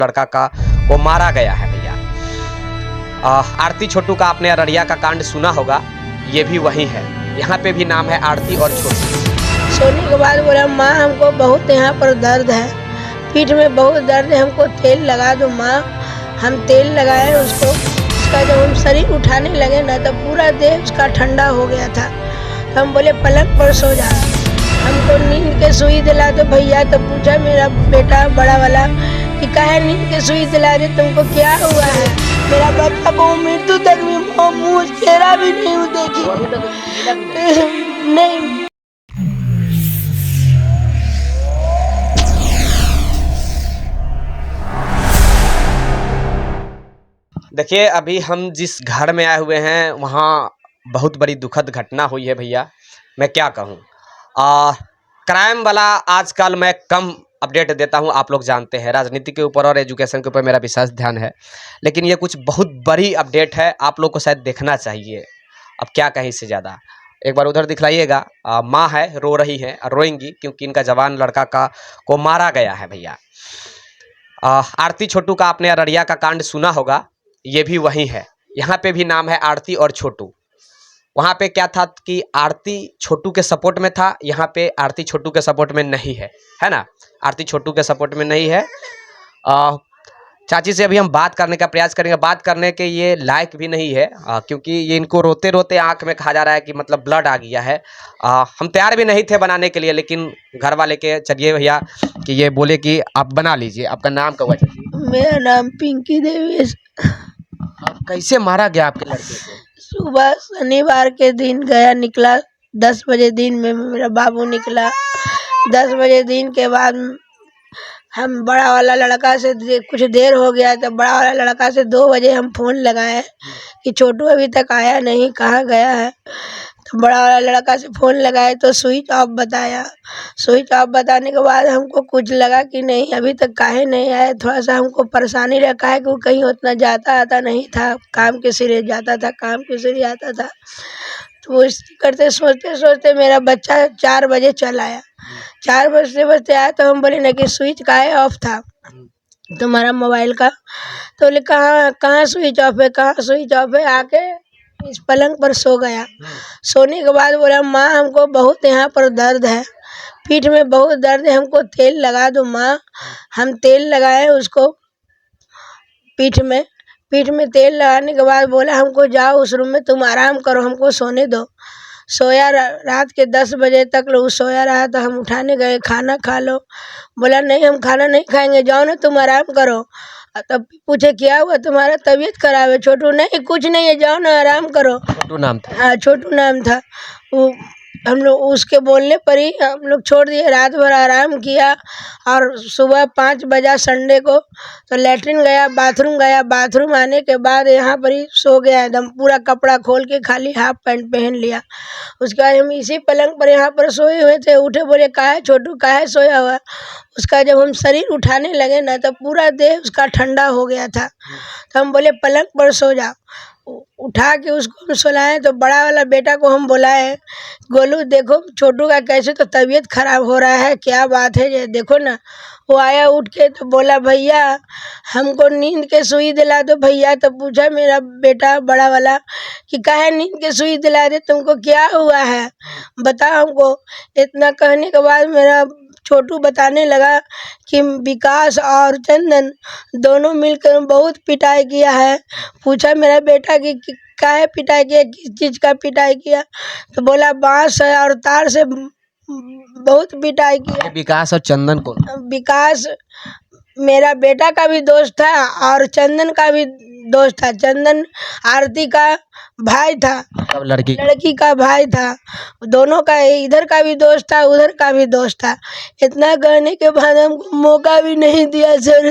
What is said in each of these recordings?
लड़का को मारा गया है भैया। आरती छोटू का आपने अररिया का कांड सुना होगा, ये भी वही है। यहाँ पे भी नाम है आरती और छोटू। सोने के बाद बोला माँ हमको बहुत यहाँ पर दर्द है, पीठ में बहुत दर्द है, हमको तेल लगा दो माँ। हम तेल लगाए उसको। उसका जब हम शरीर उठाने लगे ना तो पूरा देह उसका ठंडा हो गया था। तो हम बोले पलंग पर सो जा, हमको नींद के सुई दिला दो भैया। तो पूछा मेरा बेटा बड़ा वाला कि काहे नींद के सुई दिला दे, तुमको क्या हुआ है? मेरा बच्चा को मृत्यु तक भी मुँह चेहरा भी नहीं देखी नहीं। देखिए, अभी हम जिस घर में आए हुए हैं वहाँ बहुत बड़ी दुखद घटना हुई है भैया। मैं क्या कहूँ, क्राइम वाला आजकल मैं कम अपडेट देता हूँ, आप लोग जानते हैं। राजनीति के ऊपर और एजुकेशन के ऊपर मेरा विशेष ध्यान है, लेकिन ये कुछ बहुत बड़ी अपडेट है, आप लोग को शायद देखना चाहिए। अब क्या कहें इससे ज़्यादा। एक बार उधर दिखलाइएगा, माँ है, रो रही हैं, रोएंगी क्योंकि इनका जवान लड़का को मारा गया है भैया। आरती छोटू का आपने अररिया का कांड सुना होगा, ये भी वही है। यहाँ पे भी नाम है आरती और छोटू। वहाँ पे क्या था कि आरती छोटू के सपोर्ट में था, यहाँ पे आरती छोटू के सपोर्ट में नहीं है, है ना। आरती छोटू के सपोर्ट में नहीं है। चाची से अभी हम बात करने का प्रयास करेंगे। बात करने के ये लायक भी नहीं है, क्योंकि ये इनको रोते रोते आंख में कहा जा रहा है कि मतलब ब्लड आ गया है। हम तैयार भी नहीं थे बनाने के लिए, लेकिन घर वाले के चलिए भैया कि ये बोले कि आप बना लीजिए। आपका नाम क्या हुआ चाची? मेरा नाम पिंकी देवी है। कैसे मारा गया आपके लड़के को? सुबह शनिवार के दिन निकला 10 बजे दिन में मेरा बाबू निकला। 10 बजे दिन के बाद हम बड़ा वाला लड़का से कुछ देर हो गया, तो बड़ा वाला लड़का से 2 बजे हम फ़ोन लगाए कि छोटू अभी तक आया नहीं, कहाँ गया है। तो बड़ा वाला लड़का से फ़ोन लगाए तो स्विच ऑफ बताया। स्विच ऑफ बताने के बाद हमको कुछ लगा कि नहीं अभी तक काहे नहीं आया। थोड़ा सा हमको परेशानी रखा है कि वो कहीं उतना जाता आता नहीं था, काम के सिरे जाता था, काम के सिरे आता था। तो वो करते सोचते सोचते मेरा बच्चा 4 बजे चल आया। 4 बजते बजते आया तो हम बोले ना कि स्विच काहे ऑफ था तुम्हारा मोबाइल का। तो बोले कहाँ कहाँ स्विच ऑफ है, कहाँ स्विच ऑफ है। आके इस पलंग पर सो गया। सोने के बाद बोला माँ हमको बहुत यहाँ पर दर्द है, पीठ में बहुत दर्द है, हमको तेल लगा दो माँ। हम तेल लगाए उसको पीठ में तेल लगाने के बाद बोला हमको जाओ उस रूम में तुम आराम करो, हमको सोने दो। सोया रात के 10 बजे तक लोग सोया रहा। तो हम उठाने गए, खाना खा लो। बोला नहीं हम खाना नहीं खाएंगे, जाओ ना तुम आराम करो। तब पूछे क्या हुआ तुम्हारा, तबीयत खराब है? छोटू नहीं कुछ नहीं है, जाओ ना आराम करो। छोटू नाम था? हाँ छोटू नाम था। वो हम लोग उसके बोलने पर ही हम लोग छोड़ दिए। रात भर आराम किया और सुबह 5 बजा संडे को तो लेटरिन गया, बाथरूम गया। बाथरूम आने के बाद यहाँ पर ही सो गया एकदम, पूरा कपड़ा खोल के खाली हाफ पैंट पहन लिया। उसके बाद हम इसी पलंग पर यहाँ पर सोए हुए थे। उठे बोले काहे छोटू काहे सोया हुआ? उसका जब हम शरीर उठाने लगे ना तो पूरा देह उसका ठंडा हो गया था। तो हम बोले पलंग पर सो जा। उठा के उसको हम सुलाए तो बड़ा वाला बेटा को हम बुलाए, गोलू देखो छोटू का कैसे तो तबीयत खराब हो रहा है, क्या बात है ये देखो ना। वो आया उठ के तो बोला भैया हमको नींद के सुई दिला दो भैया। तो पूछा मेरा बेटा बड़ा वाला कि काहे नींद के सुई दिला दे, तुमको क्या हुआ है बताओ हमको। इतना कहने के बाद मेरा छोटू बताने लगा कि विकास और चंदन दोनों मिलकर बहुत पिटाई किया है। पूछा मेरा बेटा कि काहे पिटाई किया, किस चीज़ का पिटाई किया? तो बोला बांस और तार से बहुत पिटाई किया। विकास और चंदन को? विकास मेरा बेटा का भी दोस्त था और चंदन का भी दोस्त था। चंदन आरती का भाई था, सब लड़की का भाई था। दोनों का इधर का भी दोस्त था, उधर का भी दोस्त था। इतना कहने के बाद हमको मौका भी नहीं दिया सर,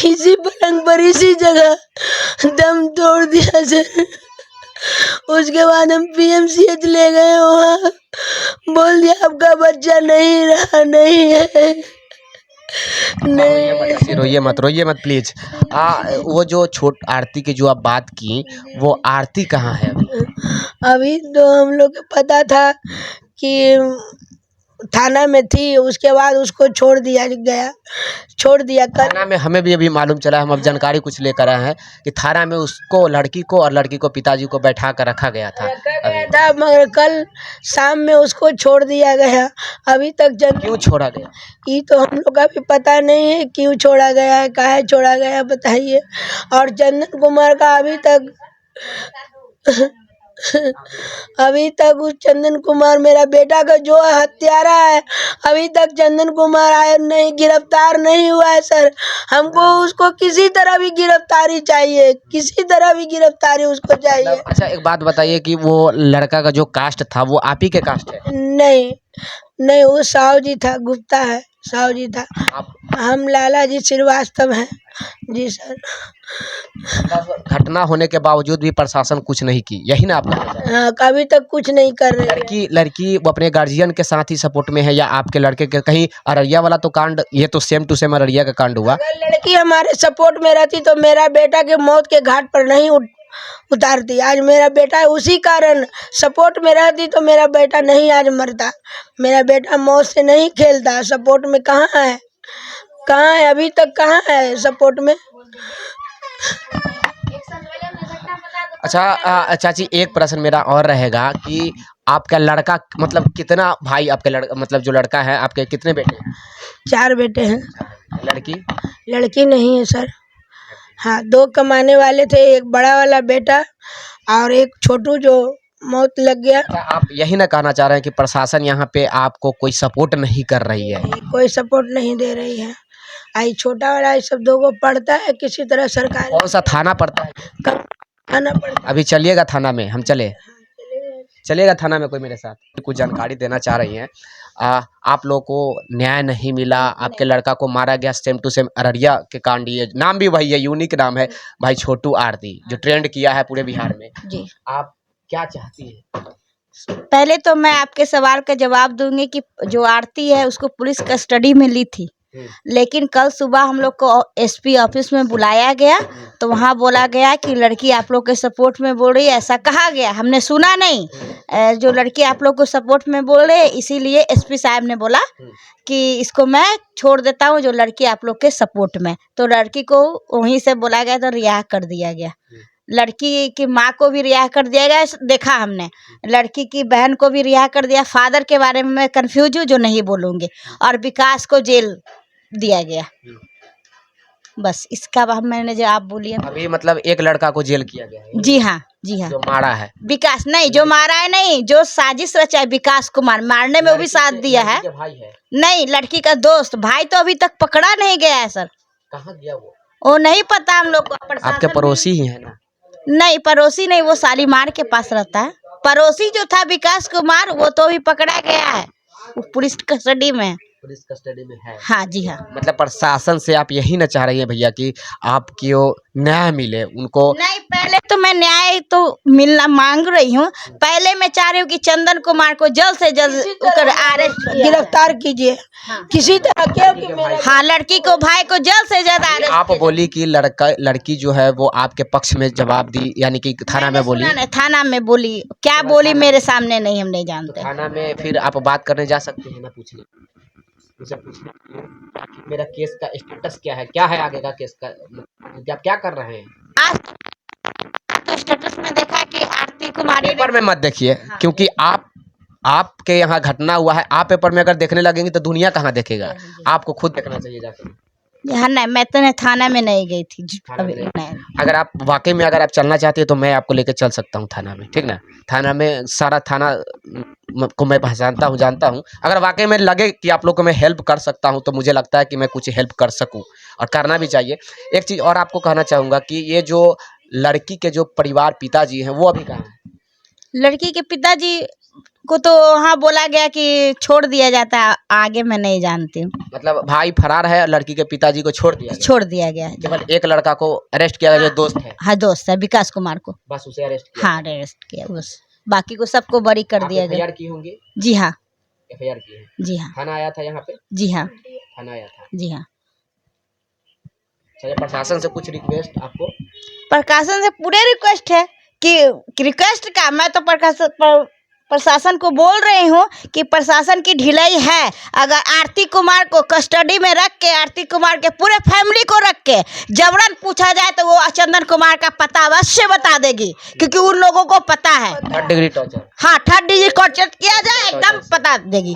इसी पलंग पर इसी जगह दम तोड़ दिया सर। उसके बाद हम PMCH ले गए, वहाँ बोल दिया आपका बच्चा नहीं रहा, नहीं है। नहीं रोइए मत प्लीज। वो जो आरती की जो आप बात की, वो आरती कहाँ है अभी? अभी तो हम लोग को पता था कि थाना में थी, उसके बाद उसको छोड़ दिया कर। थाना में हमें भी अभी मालूम चला, हम अब जानकारी कुछ लेकर आए हैं कि थाना में उसको, लड़की को और लड़की को पिताजी को बैठा कर रखा गया था मगर कल शाम में उसको छोड़ दिया गया। अभी तक क्यों छोड़ा गया? ये तो हम लोग का भी पता नहीं है क्यों छोड़ा गया है, काहे छोड़ा गया है बताइए। और चंदन कुमार का अभी तक उस चंदन कुमार मेरा बेटा का जो हत्यारा है, अभी तक चंदन कुमार गिरफ्तार नहीं हुआ है सर। हमको उसको किसी तरह भी गिरफ्तारी चाहिए, किसी तरह भी गिरफ्तारी उसको चाहिए। अच्छा एक बात बताइए कि वो लड़का का जो कास्ट था वो आप ही के कास्ट है? नहीं नहीं, वो साहू जी था, गुप्ता है, साहू जी था। हम लाला जी श्रीवास्तव हैं जी सर। घटना होने के बावजूद भी प्रशासन कुछ नहीं की, यही ना आपका? हाँ, कभी तक कुछ नहीं कर रहे। लड़की वो अपने गार्जियन के साथ ही सपोर्ट में है या आपके लड़के के? कहीं अररिया वाला तो कांड, ये तो सेम टू सेम अररिया का कांड हुआ। अगर लड़की हमारे सपोर्ट में रहती तो मेरा बेटा के मौत के घाट पर नहीं उतारती। आज मेरा बेटा उसी कारण सपोर्ट में रहती तो मेरा बेटा नहीं आज मरता। मेरा बेटा मौत से नहीं खेलता। सपोर्ट में कहाँ है, कहाँ है अभी तक, कहाँ है सपोर्ट में। अच्छा चाची, एक प्रश्न मेरा और रहेगा कि आपका लड़का मतलब कितना भाई, आपके लड़का मतलब जो लड़का है आपके कितने बेटे हैं? 4 बेटे हैं। लड़की नहीं है सर। हाँ, 2 कमाने वाले थे, एक बड़ा वाला बेटा और एक छोटू जो मौत लग गया। क्या आप यही ना कहना चाह रहे हैं कि प्रशासन यहाँ पे आपको कोई सपोर्ट नहीं कर रही है? कोई सपोर्ट नहीं दे रही है। आई छोटा वाला ये सब 2 को पढ़ता है किसी तरह सरकार। कौन सा थाना पड़ता है? थाना पड़ता। अभी चलिएगा थाना में, हम चलिएगा थाना में, कोई मेरे साथ कुछ जानकारी देना चाह रही हैं। आप लोगों को न्याय नहीं मिला, आपके लड़का को मारा गया, सेम टू सेम अररिया के कांड, ये नाम भी वही है, यूनिक नाम है भाई छोटू आरती, जो ट्रेंड किया है पूरे बिहार में जी। आप क्या चाहती है? पहले तो मैं आपके सवाल का जवाब दूंगी कि जो आरती है उसको पुलिस कस्टडी में ली थी, लेकिन कल सुबह हम लोग को एसपी ऑफिस में बुलाया गया तो वहाँ बोला गया कि लड़की आप लोग के सपोर्ट में बोल रही है, ऐसा कहा गया, हमने सुना नहीं। जो लड़की आप लोग को सपोर्ट में बोल रहे इसीलिए एसपी साहब ने बोला कि इसको मैं छोड़ देता हूँ, जो लड़की आप लोग के सपोर्ट में। तो लड़की को वहीं से बोला गया तो रिहा कर दिया गया। लड़की की माँ को भी रिहा कर दिया गया, देखा हमने। लड़की की बहन को भी रिहा कर दिया। फादर के बारे में मैं कंफ्यूज हूँ, जो नहीं बोलूँगी। और विकास को जेल दिया गया। बस इसका बाद मैंने जो आप बोलिए अभी मतलब एक लड़का को जेल किया गया है? जी हाँ, जी हाँ। जो मारा है विकास नहीं, जो मारा है नहीं, जो साजिश रचा है विकास को मारने में वो भी साथ दिया है। भाई है? नहीं, लड़की का दोस्त। भाई तो अभी तक पकड़ा नहीं गया है सर। कहाँ गया वो नहीं पता हम लोग को। आपके पड़ोसी ही है ना? नहीं, पड़ोसी नहीं, वो शालीमार के पास रहता है। पड़ोसी जो था विकास कुमार वो तो भी पकड़ा गया है, वो पुलिस कस्टडी में। पुलिस कस्टडी में है? हाँ जी हाँ। मतलब प्रशासन से आप यही ना चाह रही हैं भैया कि आपको न्याय मिले उनको? नहीं, पहले तो मैं न्याय तो मिलना मांग रही हूँ। पहले मैं चाह रही हूँ कि चंदन कुमार को जल्द से जल्द अरेस्ट गिरफ्तार कीजिए किसी तरह, क्योंकि हाँ, लड़की को, भाई को जल्द से जल्द अरेस्ट। आप बोली कि लड़की जो है वो आपके पक्ष में जवाब दी, यानी कि थाना में बोली? थाना में बोली, क्या बोली मेरे सामने नहीं, हम नहीं जानते। थाना में फिर आप बात करने जा सकते हैं ना, पूछने मेरा केस का स्टेटस क्या है, क्या है आगे का केस का, आप क्या कर रहे हैं? आज तो स्टेटस में देखा कि आरती कुमारी पेपर में मत देखिए, क्योंकि आपके यहाँ घटना हुआ है। आप पेपर में अगर देखने लगेंगे तो दुनिया कहाँ देखेगा? आपको खुद देखना चाहिए जाकर। हाँ, नहीं, मैं तो थाना में नहीं गई थी अभी। नहीं। अगर आप वाकई में अगर आप चलना चाहते हैं तो मैं आपको लेकर चल सकता हूँ थाना में, ठीक ना? थाना में सारा थाना को मैं पहचानता हूँ, जानता हूँ। अगर वाकई में लगे कि आप लोग को मैं हेल्प कर सकता हूँ तो मुझे लगता है कि मैं कुछ हेल्प कर सकूँ, और करना भी चाहिए। एक चीज़ और आपको कहना चाहूँगा कि ये जो लड़की के जो परिवार पिताजी हैं वो अभी कहाँ हैं? लड़की के पिताजी को तो हाँ बोला गया कि छोड़ दिया जाता है, आगे मैं नहीं जानती हूँ। मतलब भाई फरार है और लड़की के पिताजी को छोड़ दिया गया? केवल एक लड़का को अरेस्ट किया गया जो दोस्त है? हाँ, दोस्त है विकास कुमार को, बस उसे अरेस्ट किया? हाँ, अरेस्ट किया बस, बाकी को सबको बरी कर दिया गया। एफआईआर की होंगी? जी हाँ, एफआईआर की है? जी हाँ। थाना आया था यहाँ पे? जी हाँ, थाना आया था? जी हाँ। चलिए, प्रशासन से कुछ रिक्वेस्ट आपको? प्रशासन से पूरे रिक्वेस्ट है कि रिक्वेस्ट का मैं तो प्रशासन पर प्रशासन को बोल रही हूँ कि प्रशासन की ढिलाई है। अगर आरती कुमार को कस्टडी में रख के, आरती कुमार के पूरे फैमिली को रख के जबरन पूछा जाए तो वो चंदन कुमार का पता अवश्य बता देगी, क्योंकि उन लोगों को पता है। 3rd डिग्री टॉर्चर, हाँ, 3rd डिग्री टॉर्चर किया जाए, एकदम पता देगी।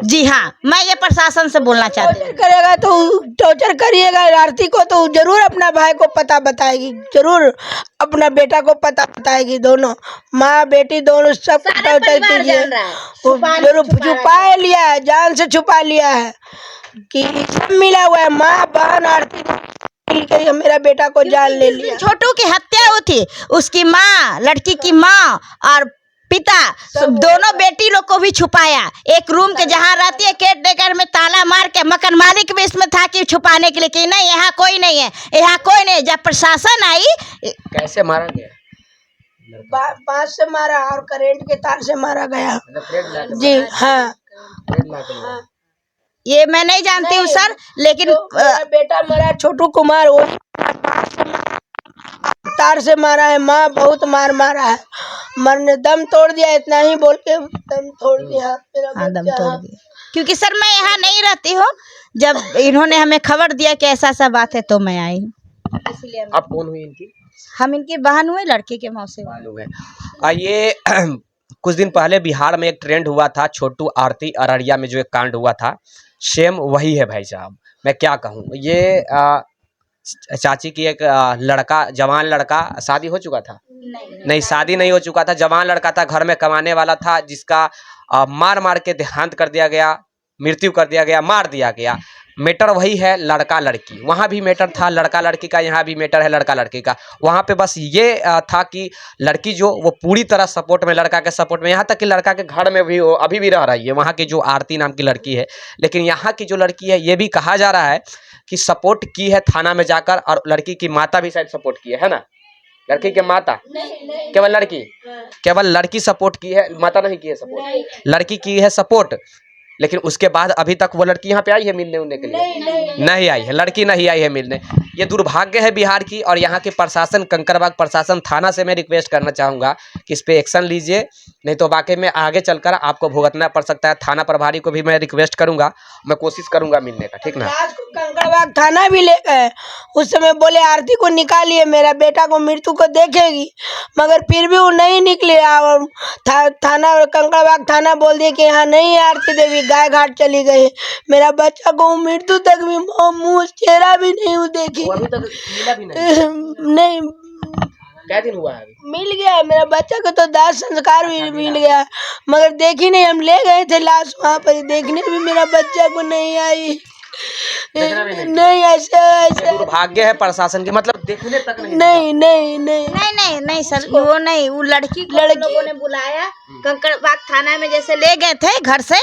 जी हाँ, मैं ये प्रशासन से बोलना चाहती हूँ। करेगा तो टॉर्चर करिएगा आरती को, तो जरूर अपना भाई को पता बताएगी, जरूर अपना बेटा को पता बताएगी। दोनों माँ बेटी दोनों सब टॉर्चर कीजिए। जरूर छुपा लिया है, जान से छुपा लिया है कि सब मिला हुआ है। माँ बहन आरती मिल के मेरा बेटा को जान ले लिया। छोटू की हत्या हुई थी, उसकी माँ, लड़की की माँ और पिता दोनों बेटी लोग को भी छुपाया। एक रूम के जहाँ रहती है केयर टेकर में ताला मार के, मकान मालिक भी इसमें था कि छुपाने के लिए कि नहीं यहाँ कोई नहीं है, यहाँ कोई नहीं। जब प्रशासन आई, कैसे मारा गया? बांस से मारा और करंट के तार से मारा गया। जी हाँ, ये मैं नहीं जानती हूँ सर, लेकिन मेरा बेटा मरा छोटू कुमार, वो तार से मारा है। माँ बहुत मार मारा है, मरने दम तोड़ दिया, इतना ही बोल के दम तोड़ दिया मेरा हाँ, दम बच्चा। तोड़ दिया। क्योंकि सर मैं यहाँ नहीं रहती हूँ, जब इन्होंने हमें खबर दिया कि ऐसा सा बात है तो मैं आई हूँ। इसलिए आप कौन हुई इनकी? हम इनकी बहन हुए, लड़के के मौसी हुए। मालूम है। ये कुछ दिन पहले बिहार में एक ट्रेंड हुआ था, छोटू आरती अररिया में जो एक कांड हुआ था, सेम वही है भाई साहब। मैं क्या कहूँ, ये चाची की एक लड़का, जवान लड़का, शादी हो चुका था? नहीं, शादी नहीं हो चुका था, जवान लड़का था, घर में कमाने वाला था, जिसका मार मार के देहांत कर दिया गया, मृत्यु कर दिया गया, मार दिया गया। मैटर वही है लड़का लड़की, वहाँ भी मैटर था लड़का लड़की का, यहाँ भी मैटर है लड़का लड़की का। वहाँ पे बस ये था कि लड़की जो वो पूरी तरह सपोर्ट में, लड़का के सपोर्ट में, यहाँ तक कि लड़का के घर में भी वो अभी भी रह रही है, वहाँ की जो आरती नाम की लड़की है। लेकिन यहाँ की जो लड़की है, ये भी कहा जा रहा है कि सपोर्ट की है थाना में जाकर, और लड़की की माता भी शायद सपोर्ट की है ना? लड़की के माता नहीं। केवल लड़की, केवल लड़की सपोर्ट की है, माता नहीं की है सपोर्ट, लड़की की है सपोर्ट। लेकिन उसके बाद अभी तक वो लड़की यहाँ पे आई है मिलने उलने के लिए? नहीं आई है, लड़की नहीं आई है मिलने। ये दुर्भाग्य है बिहार की। और यहाँ के प्रशासन, कंकड़बाग प्रशासन थाना से मैं रिक्वेस्ट करना चाहूँगा कि इस पे एक्शन लीजिए, नहीं तो वाकई में आगे चलकर आपको भुगतना पड़ सकता है। थाना प्रभारी को भी मैं रिक्वेस्ट करूँगा, मैं कोशिश करूँगा मिलने का, ठीक ना? आज को कंकड़बाग थाना भी ले गए, उस समय बोले आरती को निकालिए, मेरा बेटा को मृत्यु को देखेगी, मगर फिर भी वो नहीं निकले। और थाना, कंकड़बाग थाना बोल दिए कि यहाँ नहीं है आरती देवी, गाय घाट चली गई। मेरा बच्चा को मृत्यु तक भी मुँह चेहरा भी नहीं देखी। वो अभी तक मिला भी नहीं? नहीं, क्या दिन हुआ है अभी? मिल गया मेरा बच्चा को, तो दाह संस्कार भी मिल गया, मगर देखी नहीं। हम ले गए थे लाश वहाँ पर, देखने भी मेरा बच्चा को नहीं आई। नहीं, ऐसा दुर्भाग्य है प्रशासन की, मतलब देखने तक नहीं। नहीं सर, वो नहीं, वो लड़की लोगों ने बुलाया कंकड़बाग थाना में, जैसे ले गए थे घर से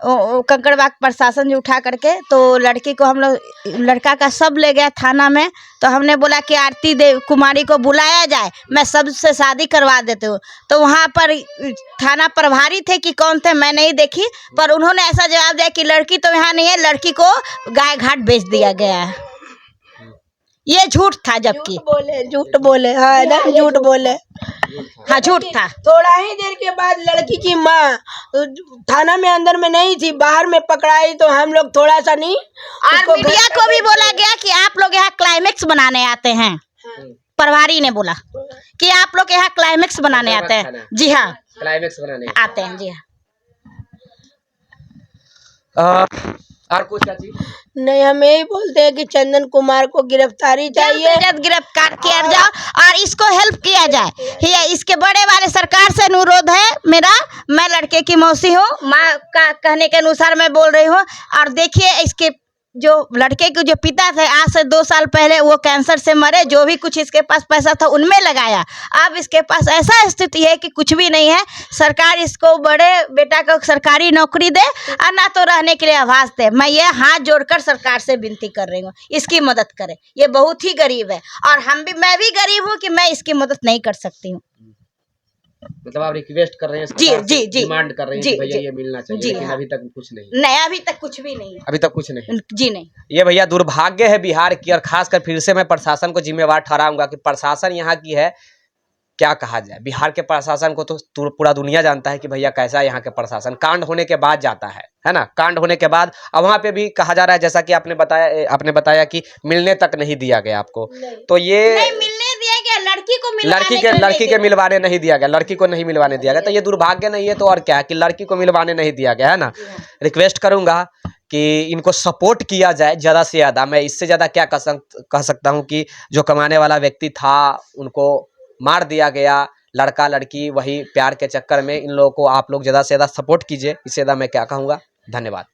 कंकड़बाग प्रशासन जो उठा करके, तो लड़की को हम लोग, लड़का का सब ले गया थाना में। तो हमने बोला कि आरती देव कुमारी को बुलाया जाए, मैं सबसे शादी करवा देती हूँ। तो वहाँ पर थाना प्रभारी थे कि कौन थे मैं नहीं देखी, पर उन्होंने ऐसा जवाब दिया कि लड़की तो यहाँ नहीं है, लड़की को गाय घाट बेच दिया गया है। ये झूठ था, जबकि झूठ बोले, हाँ एकदम झूठ बोले, हाँ झूठ था। थोड़ा ही देर के बाद लड़की की माँ थाना में अंदर में नहीं थी, बाहर में पकड़ाई। तो हम लोग थोड़ा सा नहीं, और मीडिया को भी बोला गया कि आप लोग यहाँ क्लाइमेक्स बनाने आते हैं। प्रभारी ने बोला कि आप लोग यहाँ क्लाइमेक्स बनाने आते हैं। जी हाँ, क्लाइमेक्स बनाने आते हैं। जी हाँ। और कुछ चाची? नहीं, हम यही बोलते हैं कि चंदन कुमार को गिरफ्तारी चाहिए, गिरफ्तार किया जाए और इसको हेल्प किया जाए। ये इसके बड़े वाले सरकार से अनुरोध है मेरा, मैं लड़के की मौसी हूँ, माँ का कहने के अनुसार मैं बोल रही हूँ। और देखिए, इसके जो लड़के के जो पिता थे, आज से 2 साल पहले वो कैंसर से मरे, जो भी कुछ इसके पास पैसा था उनमें लगाया। अब इसके पास ऐसा स्थिति है कि कुछ भी नहीं है। सरकार इसको, बड़े बेटा को सरकारी नौकरी दे और ना तो रहने के लिए आवास दे। मैं ये हाथ जोड़कर सरकार से विनती कर रही हूँ, इसकी मदद करें। ये बहुत ही गरीब है और मैं भी गरीब हूँ कि मैं इसकी मदद नहीं कर सकती हूँ। मतलब आप रिक्वेस्ट कर रहे हैं, जी, डिमांड कर रहे हैं कि भैया ये मिलना चाहिए, लेकिन हाँ। अभी तक कुछ नहीं। नहीं, अभी तक कुछ भी नहीं है, अभी तक कुछ नहीं। जी नहीं। ये भैया दुर्भाग्य है बिहार की, और खासकर फिर से मैं प्रशासन को जिम्मेवार ठहराऊंगा कि प्रशासन यहाँ की है क्या कहा जाए, बिहार के प्रशासन को तो पूरा दुनिया जानता है कि भैया कैसा है यहाँ के प्रशासन। कांड होने के बाद जाता है ना, कांड होने के बाद। अब वहाँ पे भी कहा जा रहा है, जैसा कि आपने बताया कि मिलने तक नहीं दिया गया आपको, तो ये नहीं मिलने दिया गया, लड़की को लड़की के मिलवाने नहीं दिया गया, लड़की को नहीं मिलवाने दिया गया, तो ये दुर्भाग्य नहीं है तो और क्या है कि लड़की को मिलवाने नहीं दिया गया, है ना। रिक्वेस्ट करूंगा कि इनको सपोर्ट किया जाए ज़्यादा से ज़्यादा। मैं इससे ज़्यादा क्या कह सकता हूँ कि जो कमाने वाला व्यक्ति था उनको मार दिया गया, लड़का लड़की वही प्यार के चक्कर में। इन लोगों को आप लोग ज़्यादा से ज़्यादा सपोर्ट कीजिए, इससे ज़्यादा मैं क्या कहूँगा। धन्यवाद।